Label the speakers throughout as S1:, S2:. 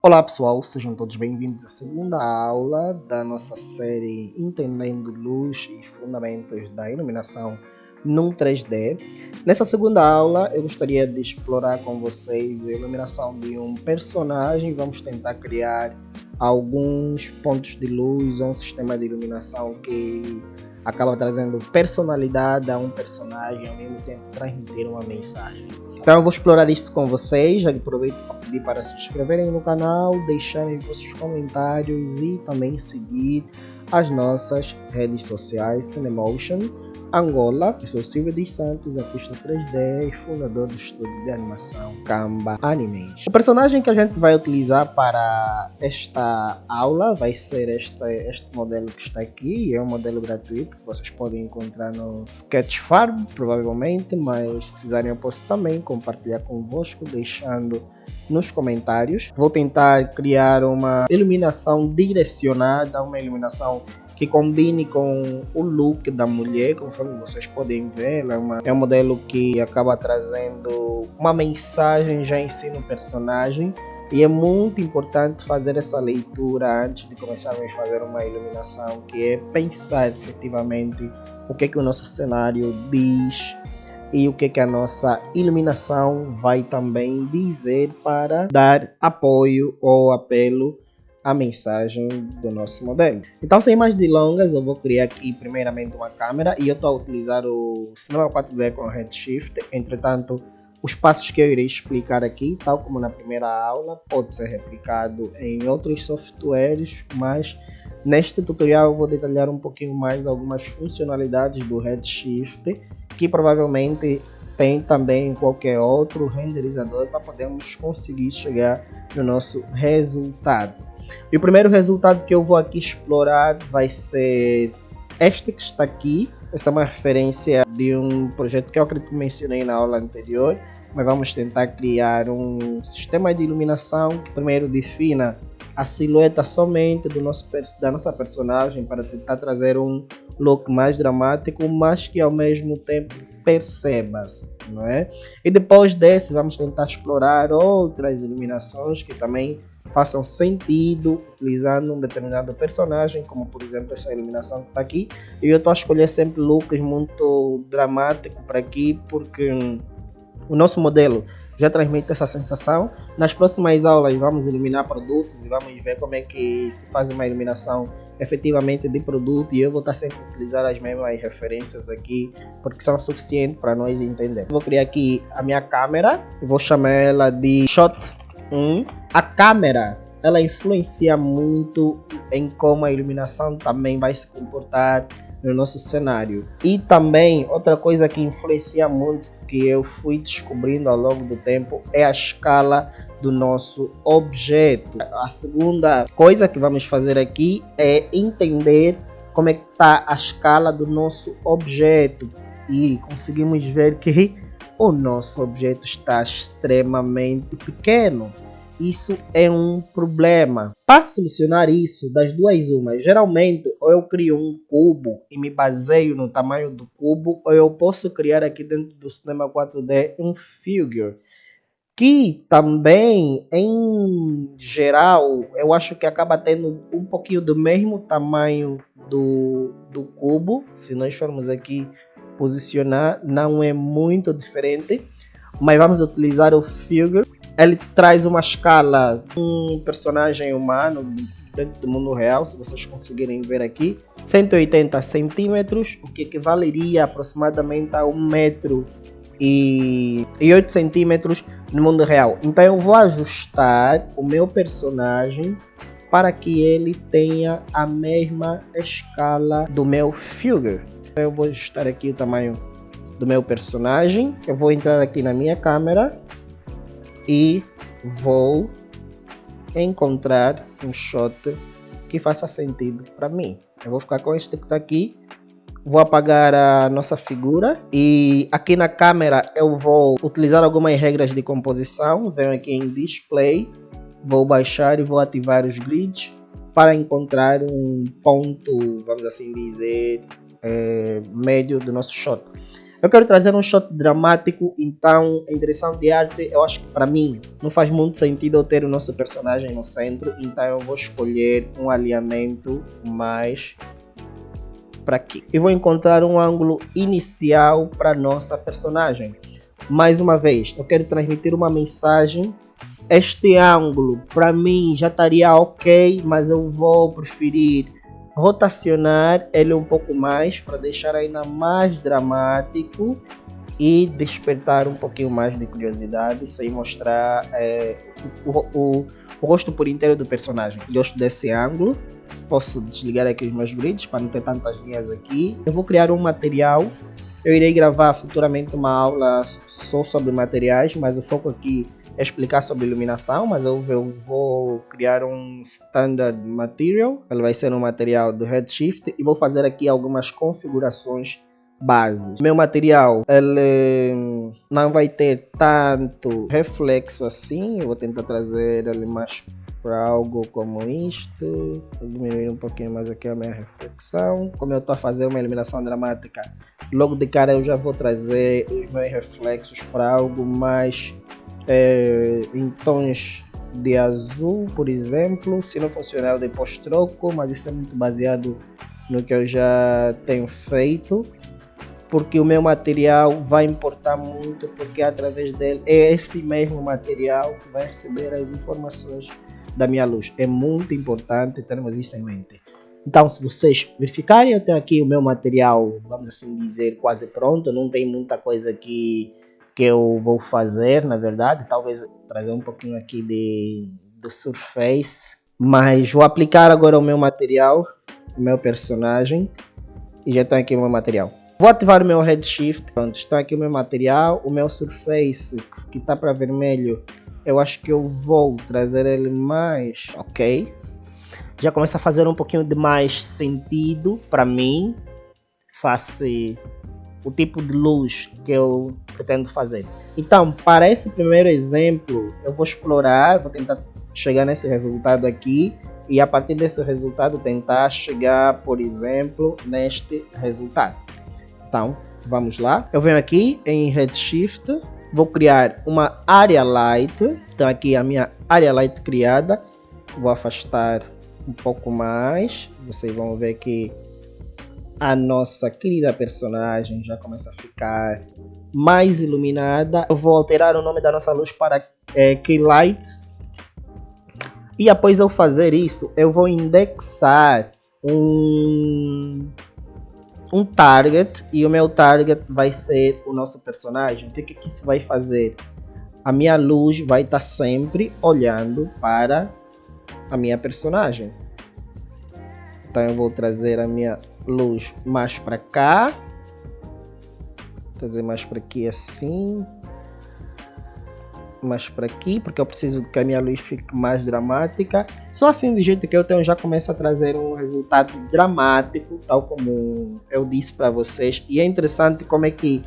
S1: Olá pessoal, sejam todos bem-vindos à segunda aula da nossa série Entendendo Luz e Fundamentos da Iluminação num 3D. Nessa segunda aula eu gostaria de explorar com vocês a iluminação de um personagem. Vamos tentar criar alguns pontos de luz ou um sistema de iluminação que acaba trazendo personalidade a um personagem e ao mesmo tempo transmitir uma mensagem. Então eu vou explorar isso com vocês. Já aproveito para pedir para se inscreverem no canal, deixarem vossos comentários e também seguir as nossas redes sociais Cinemotion Angola. Eu sou Silvio dos Santos, artista 3D e fundador do estúdio de animação Kamba Animes. O personagem que a gente vai utilizar para esta aula vai ser este modelo que está aqui. É um modelo gratuito que vocês podem encontrar no Sketchfab, provavelmente, mas se quiserem eu posso também compartilhar convosco, deixando nos comentários. Vou tentar criar uma iluminação direcionada, uma iluminação que combine com o look da mulher. Conforme vocês podem ver, ela é um modelo que acaba trazendo uma mensagem já em si no personagem, e é muito importante fazer essa leitura antes de começarmos a fazer uma iluminação, que é pensar efetivamente o que o nosso cenário diz e o que a nossa iluminação vai também dizer para dar apoio ou apelo a mensagem do nosso modelo. Então, sem mais delongas, eu vou criar aqui primeiramente uma câmera e eu estou a utilizar o Cinema 4D com Redshift. Entretanto, os passos que eu irei explicar aqui, tal como na primeira aula, pode ser replicado em outros softwares, mas neste tutorial eu vou detalhar um pouquinho mais algumas funcionalidades do Redshift, que provavelmente tem também em qualquer outro renderizador, para podermos conseguir chegar no nosso resultado. E o primeiro resultado que eu vou aqui explorar vai ser este que está aqui. Essa é uma referência de um projeto que eu acredito que mencionei na aula anterior, mas vamos tentar criar um sistema de iluminação que primeiro defina a silhueta somente da nossa personagem, para tentar trazer um look mais dramático, mas que ao mesmo tempo percebas, não é? E depois desse vamos tentar explorar outras iluminações que também façam sentido utilizando um determinado personagem, como por exemplo essa iluminação que está aqui. E eu estou a escolher sempre looks muito dramáticos para aqui, porque o nosso modelo já transmite essa sensação. Nas próximas aulas vamos iluminar produtos e vamos ver como é que se faz uma iluminação efetivamente de produto, e eu vou estar sempre a utilizar as mesmas referências aqui, porque são suficientes para nós entender. Vou criar aqui a minha câmera, vou chamar ela de Shot 1. A câmera, ela influencia muito em como a iluminação também vai se comportar no nosso cenário. E também outra coisa que influencia muito, que eu fui descobrindo ao longo do tempo, é a escala do nosso objeto. A segunda coisa que vamos fazer aqui é entender como é que está a escala do nosso objeto, e conseguimos ver que o nosso objeto está extremamente pequeno. Isso é um problema. Para solucionar isso, das duas uma, geralmente ou eu crio um cubo e me baseio no tamanho do cubo, ou eu posso criar aqui dentro do Cinema 4D um figure, que também, em geral, eu acho que acaba tendo um pouquinho do mesmo tamanho do cubo. Se nós formos aqui posicionar, não é muito diferente, mas vamos utilizar o figure. Ele traz uma escala, um personagem humano dentro do mundo real, se vocês conseguirem ver aqui, 180 centímetros, o que equivaleria aproximadamente a 1 metro e 8 centímetros no mundo real. Então eu vou ajustar o meu personagem para que ele tenha a mesma escala do meu figure. Então eu vou ajustar aqui o tamanho do meu personagem. Eu vou entrar aqui na minha câmera e vou encontrar um shot que faça sentido para mim. Eu vou ficar com este que está aqui. Vou apagar a nossa figura e aqui na câmera eu vou utilizar algumas regras de composição. Venho aqui em Display, vou baixar e vou ativar os grids para encontrar um ponto, vamos assim dizer, médio do nosso shot. Eu quero trazer um shot dramático, então em direção de arte, eu acho que para mim não faz muito sentido eu ter o nosso personagem no centro, então eu vou escolher um alinhamento mais para aqui. E vou encontrar um ângulo inicial para nossa personagem. Mais uma vez, eu quero transmitir uma mensagem. Este ângulo para mim já estaria ok, mas eu vou preferir rotacionar ele um pouco mais para deixar ainda mais dramático e despertar um pouquinho mais de curiosidade sem mostrar o rosto por inteiro do personagem. Gosto desse ângulo. Posso desligar aqui os meus grids para não ter tantas linhas aqui. Eu vou criar um material. Eu irei gravar futuramente uma aula só sobre materiais, mas o foco aqui é explicar sobre iluminação, mas eu vou criar um standard material. Ele vai ser um material do Redshift e vou fazer aqui algumas configurações bases. Meu material ele não vai ter tanto reflexo assim. Eu vou tentar trazer ele mais para algo como isto. Vou diminuir um pouquinho mais aqui a minha reflexão. Como eu estou a fazer uma iluminação dramática, logo de cara eu já vou trazer os meus reflexos para algo mais em tons de azul, por exemplo. Se não funcionar eu depois troco, mas isso é muito baseado no que eu já tenho feito, porque o meu material vai importar muito, porque através dele é esse mesmo material que vai receber as informações da minha luz. É muito importante termos isso em mente. Então, se vocês verificarem, eu tenho aqui o meu material, vamos assim dizer, quase pronto. Não tem muita coisa aqui que eu vou fazer, na verdade. Talvez trazer um pouquinho aqui do Surface, mas vou aplicar agora o meu material, o meu personagem, e já tenho aqui o meu material. Vou ativar o meu Redshift. Pronto, está aqui o meu material. O meu Surface, que está para vermelho, eu acho que eu vou trazer ele mais, ok? Já começa a fazer um pouquinho de mais sentido para mim, face o tipo de luz que eu pretendo fazer. Então, para esse primeiro exemplo, eu vou explorar, vou tentar chegar nesse resultado aqui, e a partir desse resultado tentar chegar, por exemplo, neste resultado. Então, vamos lá. Eu venho aqui em Redshift, vou criar uma área light. Então aqui a minha área light criada. Vou afastar um pouco mais. Vocês vão ver que a nossa querida personagem já começa a ficar mais iluminada. Eu vou alterar o nome da nossa luz para Keylight. E após eu fazer isso, eu vou indexar um target, e o meu target vai ser o nosso personagem. O que isso vai fazer? A minha luz vai estar sempre olhando para a minha personagem. Então eu vou trazer a minha luz mais para cá, trazer mais para aqui assim, mais para aqui, porque eu preciso que a minha luz fique mais dramática. Só assim, do jeito que eu tenho, já começa a trazer um resultado dramático, tal como eu disse para vocês. E é interessante como é que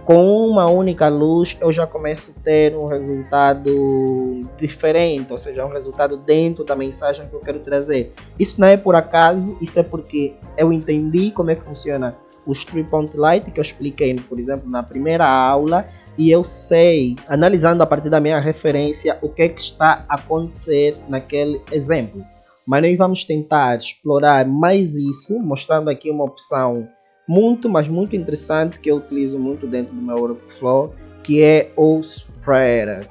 S1: com uma única luz eu já começo a ter um resultado diferente, ou seja, um resultado dentro da mensagem que eu quero trazer. Isso não é por acaso, isso é porque eu entendi como é que funciona o 3-point light, que eu expliquei, por exemplo, na primeira aula, e eu sei, analisando a partir da minha referência, o que é que está a acontecer naquele exemplo. Mas nós vamos tentar explorar mais isso, mostrando aqui uma opção muito, mas muito interessante que eu utilizo muito dentro do meu workflow, que é o Spreader.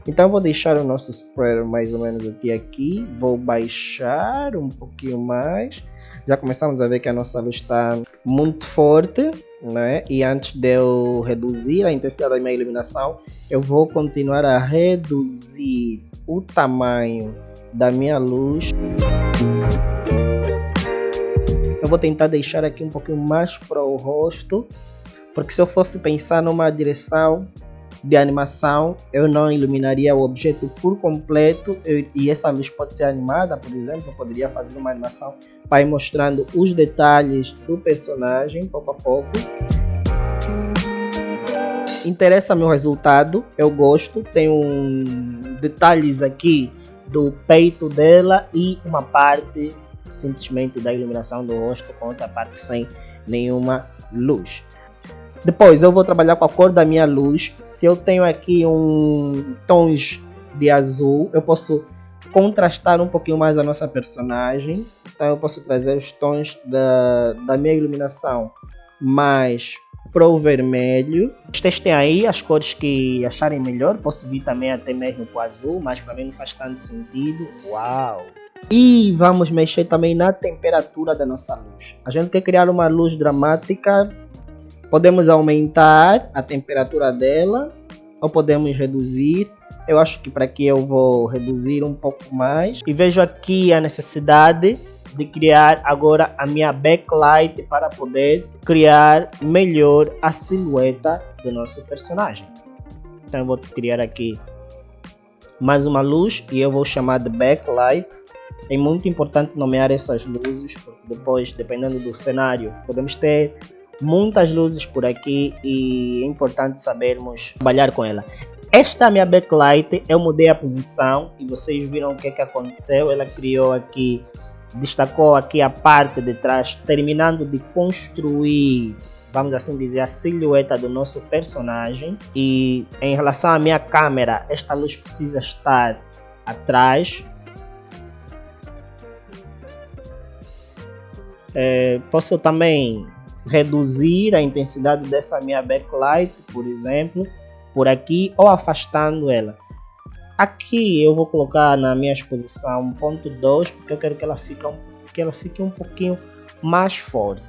S1: Então vou deixar o nosso Spreader mais ou menos aqui, vou baixar um pouquinho mais. Já começamos a ver que a nossa luz está muito forte, né? E antes de eu reduzir a intensidade da minha iluminação, eu vou continuar a reduzir o tamanho da minha luz. Eu vou tentar deixar aqui um pouquinho mais para o rosto, porque se eu fosse pensar numa direção de animação, eu não iluminaria o objeto por completo, e essa luz pode ser animada, por exemplo. Eu poderia fazer uma animação para ir mostrando os detalhes do personagem pouco a pouco. Interessa meu resultado, eu gosto. Tem detalhes aqui do peito dela e uma parte simplesmente da iluminação do rosto com outra parte sem nenhuma luz. Depois eu vou trabalhar com a cor da minha luz. Se eu tenho aqui tons de azul, eu posso contrastar um pouquinho mais a nossa personagem. Então eu posso trazer os tons da minha iluminação mais pro vermelho. Testem aí as cores que acharem melhor. Posso vir também até mesmo com azul, mas para mim não faz tanto sentido. Uau! E vamos mexer também na temperatura da nossa luz. A gente quer criar uma luz dramática. Podemos aumentar a temperatura dela ou podemos reduzir. Eu acho que para aqui eu vou reduzir um pouco mais. E vejo aqui a necessidade de criar agora a minha backlight para poder criar melhor a silhueta do nosso personagem. Então eu vou criar aqui mais uma luz e eu vou chamar de backlight. É muito importante nomear essas luzes, porque depois, dependendo do cenário, podemos ter muitas luzes por aqui e é importante sabermos trabalhar com ela. Esta minha backlight, eu mudei a posição e vocês viram o que aconteceu. Ela criou aqui, destacou aqui a parte de trás, terminando de construir, vamos assim dizer, a silhueta do nosso personagem. E em relação à minha câmera, esta luz precisa estar atrás. Posso também reduzir a intensidade dessa minha backlight, por exemplo, por aqui, ou afastando ela. Aqui eu vou colocar na minha exposição 1.2, porque eu quero que ela fique um pouquinho mais forte.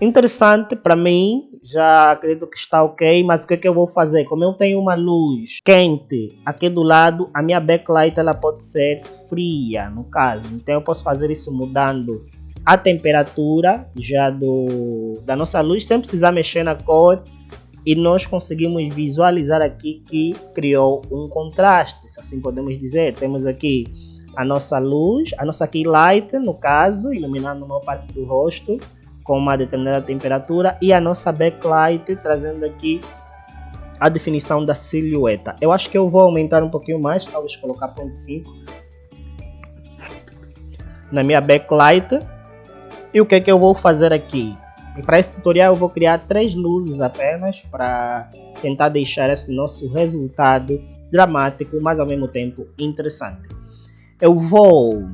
S1: Interessante para mim, já acredito que está ok, mas o que eu vou fazer? Como eu tenho uma luz quente aqui do lado, a minha backlight ela pode ser fria, no caso. Então eu posso fazer isso mudando a temperatura já da nossa luz, sem precisar mexer na cor, e nós conseguimos visualizar aqui que criou um contraste, se assim podemos dizer. Temos aqui a nossa luz, a nossa key light, no caso, iluminando uma parte do rosto com uma determinada temperatura, e a nossa backlight trazendo aqui a definição da silhueta. Eu acho que eu vou aumentar um pouquinho mais, talvez colocar 0.5 na minha backlight. E o que eu vou fazer aqui? Para esse tutorial eu vou criar 3 luzes apenas para tentar deixar esse nosso resultado dramático, mas ao mesmo tempo interessante. Eu vou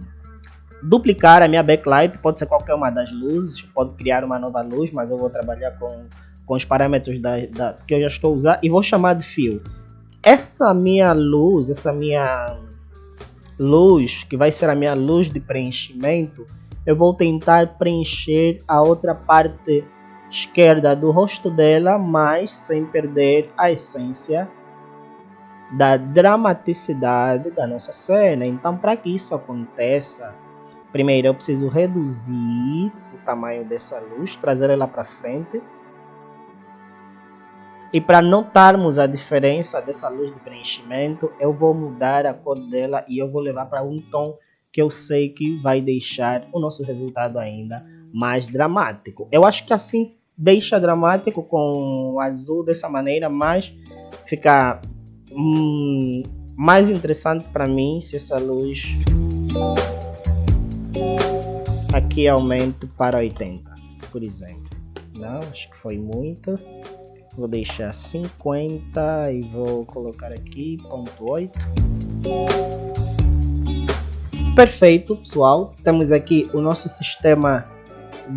S1: duplicar a minha backlight, pode ser qualquer uma das luzes, pode criar uma nova luz, mas eu vou trabalhar com os parâmetros que eu já estou usando e vou chamar de fio. Essa minha luz que vai ser a minha luz de preenchimento, eu vou tentar preencher a outra parte esquerda do rosto dela, mas sem perder a essência da dramaticidade da nossa cena. Então, para que isso aconteça, primeiro eu preciso reduzir o tamanho dessa luz, trazer ela para frente. E para notarmos a diferença dessa luz de preenchimento, eu vou mudar a cor dela e eu vou levar para um tom que eu sei que vai deixar o nosso resultado ainda mais dramático. Eu acho que assim deixa dramático com o azul dessa maneira, mas fica mais interessante para mim se essa luz aqui aumento para 80, por exemplo. Não, acho que foi muito. Vou deixar 50 e vou colocar aqui 0.8. Perfeito, pessoal. Temos aqui o nosso sistema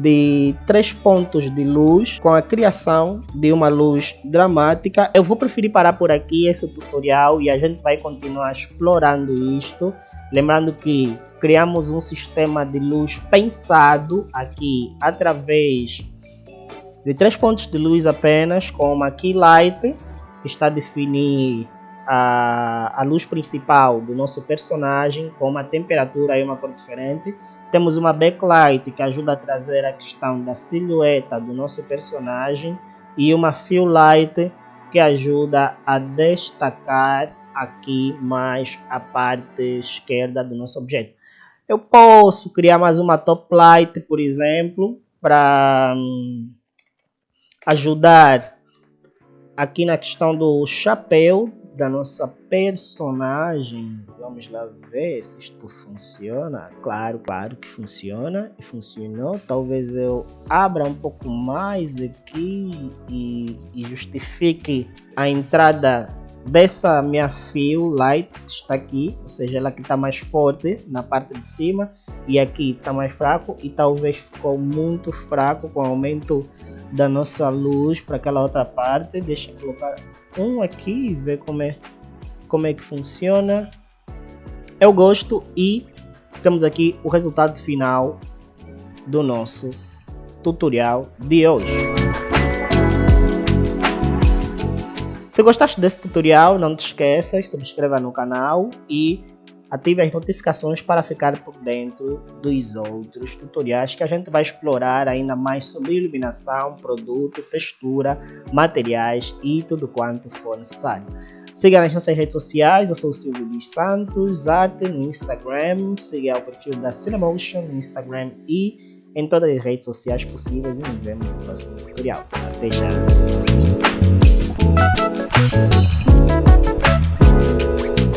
S1: de 3 pontos de luz com a criação de uma luz dramática. Eu vou preferir parar por aqui esse tutorial e a gente vai continuar explorando isto. Lembrando que criamos um sistema de luz pensado aqui através de 3 pontos de luz apenas, com uma key light que está a definir a luz principal do nosso personagem com uma temperatura e uma cor diferente. Temos uma backlight que ajuda a trazer a questão da silhueta do nosso personagem e uma fill light que ajuda a destacar aqui mais a parte esquerda do nosso objeto. Eu posso criar mais uma top light, por exemplo, para ajudar aqui na questão do chapéu da nossa personagem. Vamos lá ver se isto funciona. Claro que funciona e funcionou. Talvez eu abra um pouco mais aqui e justifique a entrada dessa minha fill light. Está aqui, ou seja, ela que está mais forte na parte de cima e aqui está mais fraco, e talvez ficou muito fraco com o aumento da nossa luz para aquela outra parte. Deixa eu colocar um aqui e ver como é que funciona. Eu gosto, e temos aqui o resultado final do nosso tutorial de hoje. Se gostaste desse tutorial, não te esqueças, se subscreva no canal e ative as notificações para ficar por dentro dos outros tutoriais que a gente vai explorar ainda mais sobre iluminação, produto, textura, materiais e tudo quanto for necessário. Siga nas nossas redes sociais, eu sou o Silvio dos Santos, arte no Instagram, siga o perfil da Cinemotion no Instagram e em todas as redes sociais possíveis, e nos vemos no próximo tutorial. Até já!